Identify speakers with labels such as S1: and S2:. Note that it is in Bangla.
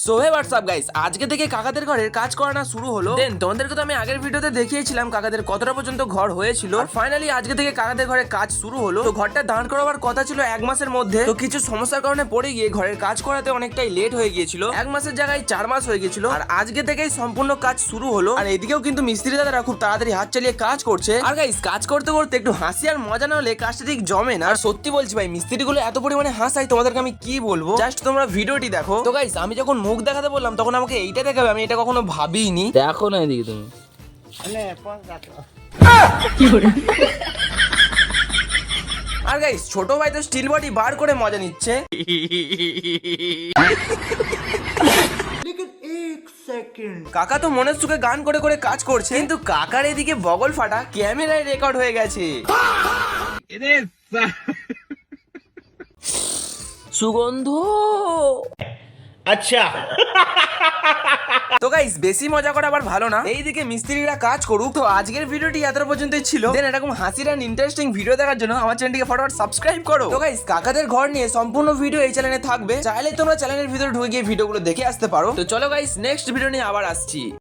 S1: সো হে হোয়াটসঅ্যাপ গাইস, আজকে থেকে কাকাদের ঘরের কাজ করানো শুরু হলো। দেন তোমাদেরকে তো আমি আগের ভিডিওতে দেখিয়েছিলাম কাকাদের কতটা পর্যন্ত ঘর হয়েছিল। আর ফাইনালি আজকে থেকে কাকাদের ঘরে কাজ শুরু হলো। তো ঘরটা দাঁড় করাবার কথা ছিল 1 মাসের মধ্যে, তো কিছু সমস্যার কারণে পড়ে গিয়ে ঘরের কাজ করাতে অনেকটাই লেট হয়ে গিয়েছিল। 1 মাসের জায়গায় 4 মাস হয়ে গিয়েছিল। আর আজকে থেকেই সম্পূর্ণ কাজ শুরু হলো। আর এদিকেও কিন্তু মিস্ত্রি দাদারা খুব তাড়াতাড়ি হাত চালিয়ে কাজ করছে। আর গাইস, কাজ করতে করতে একটু হাসি আর মজা না হলে কাজটা ঠিক জমে না। আর সত্যি বলছি ভাই, মিস্ত্রিগুলো এত পরিমাণে হাসায় তোমাদেরকে আমি কি বলবো, জাস্ট তোমরা ভিডিওটি দেখো। তো গাইস, আমি যখন মুখ দেখাতে বললাম তখন আমাকে এইটা দেখাবে, আমি এটা কখনো ভাবিনি।
S2: দেখো না এদিকে তুমি।
S1: আর গাইস, ছোট ভাই তো স্টিল বডি বার করে মজা নিচ্ছে। কাকা তো মনের সুখে গান করে করে কাজ করছে, কিন্তু কাকার এদিকে বগল ফাটা ক্যামেরায় রেকর্ড হয়ে গেছে। সুগন্ধ।
S2: আচ্ছা,
S1: তো গাইস, বেশি মজা করা আবার ভালো না। এইদিকে মিস্ত্রিরা কাজ করুক। তো আজকের ভিডিওটি এত পর্যন্তই ছিল। দেন এরকম হাসির আর ইন্টারেস্টিং ভিডিও দেখার জন্য আমার চ্যানেলটিকে ফটাফট সাবস্ক্রাইব করো। তো গাইস, কাকাদের ঘর নিয়ে সম্পূর্ণ ভিডিও এই চ্যানেলে থাকবে, চাইলে তোমরা চ্যানেলের ভিতরে ঢুকে গিয়ে ভিডিওগুলো দেখে আসতে পারো। তো চলো গাইস, নেক্সট ভিডিও নিয়ে আবার আসছি।